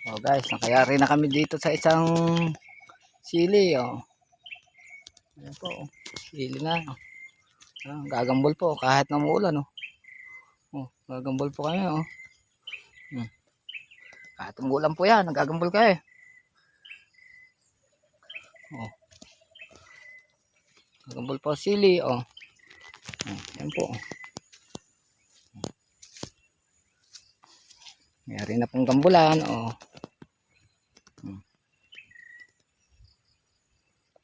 Oh guys, nakayari na kami dito sa isang sili. Oh. Ayan po. Oh. Sili na. Ah, gagambol po kahit na umuulan. Oh. Oh, gagambol po kami. Oh. Hmm. Kahit umuulan po yan, gagambol kayo. Oh. Gagambol po sili. Oh. Oh. Ayan po. Mayroon na pong gambulan. Oh.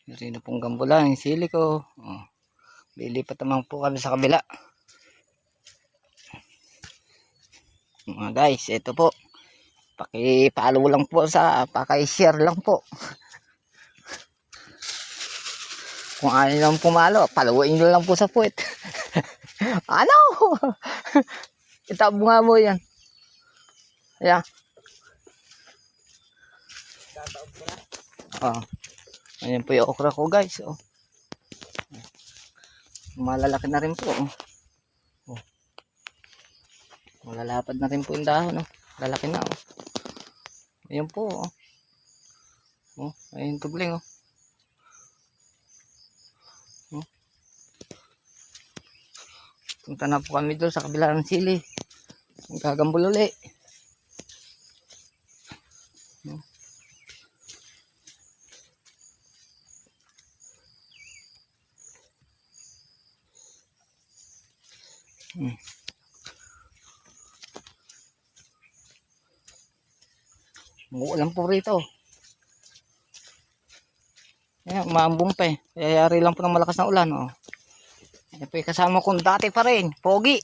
Mayroon na pong gambulan yung sili ko. Oh. Lilipat naman po kami sa kabila. Mga guys, ito po. Paki-follow lang po paki-share lang po. Kung ano lang pumalo, paluin nyo lang po sa puwet. Ano? Itabunga mo yan. Ayan. Oh. Ayan po yung okra ko guys. Oh. Malalaki na rin po. Oh. Oh. Malalapad na rin po yung dahon. Oh. Lalaki na. Oh. Ayan po. Oh. Oh. Ayan tugling. Oh. Oh. Punta na po kami doon sa kabila ng sili. Gagambol uli. Oh. Hmm. Umuulan po rito. Ayan, umaambong pa eh. Kaya yari lang po ng malakas na ulan. Oh. Ayan po yung kasama kong dati pa rin. Pogi.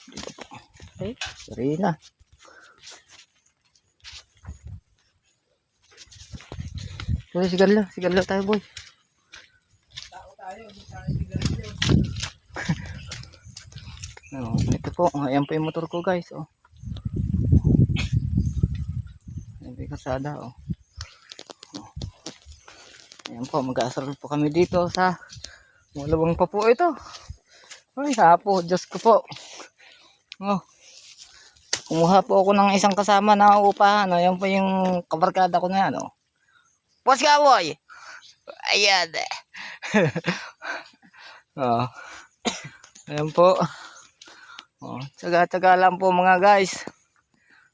Dito po. Okay, sorry na. Pero sigarilyo tayo boy. Tao tayo, hindi tayo sigarilyo. Oh, ito po, ayan po yung motor ko guys. Oh. Ayan po yung kasada. Oh. Oh. Ayan po, mag-aasal po kami dito sa malawang pa po ito. Ay, hapo, Diyos ko po. Oh. Kumuha po ako ng isang kasama na upahan. Ayan po yung kabarkada ko na yan. Oh. Boss ka boy! Ayan. Oh. Ayan po. Oh, tsaga-tsaga lang po mga guys.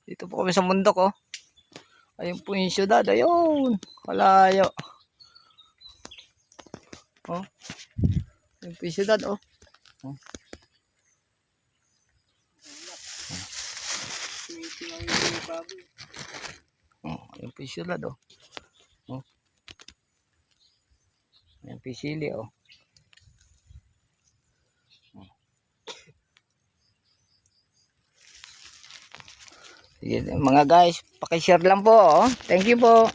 Dito po kami sa bundok. Oh. Ayun po yung syudad. Ayun. Kalayo. Oh. Ayun po yung syudad. Oh. Oh. Oh. Ayun po yung syudad. Oh. Oh. Ayun po yung sili. Oh. Sige, mga guys, paki-share lang po. Oh. Thank you po.